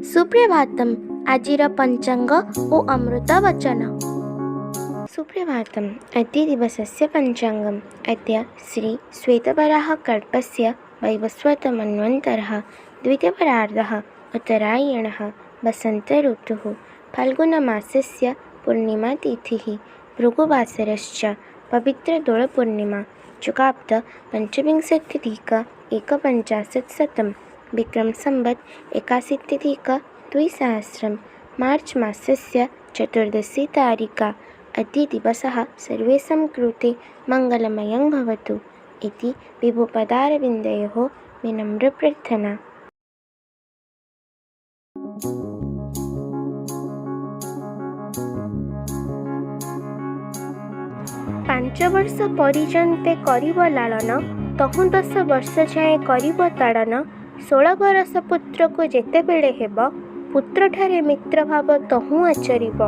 सुप्रभातम आजिर पंचांग ओ अमृत वचन। सुप्रभातम अद्य दिवसस्य पंचांगम। अद्य श्री श्वेतवराह कल्पस्य वैवस्वत मन्वन्तरः द्वितीयपरार्धः उत्तरायणः वसंत ऋतुः फाल्गुनमासस्य पूर्णिमातिथिः भृगुवासरश्च पवित्रदोलपूर्णिमा चुकाब्द पंचविंशत्यधिक एकपञ्चाशत्शतं विक्रम संवत् 81-द्विसहस्रं मार्च मासस्य चतुर्दशी तारिका। अद्य दिवसः सर्वेषां कृते मङ्गलमयं भवतु इति विभुपदारविन्दयोः विनम्रप्रार्थना। 5 वर्ष परिजन्ते करिब लालन, तहुँ 10 वर्ष जाए करिब ताड़न। 16 बरस पुत्र को जेतेबेले हेब, पुत्रठारे मित्रभाव तहुँ आचरिब।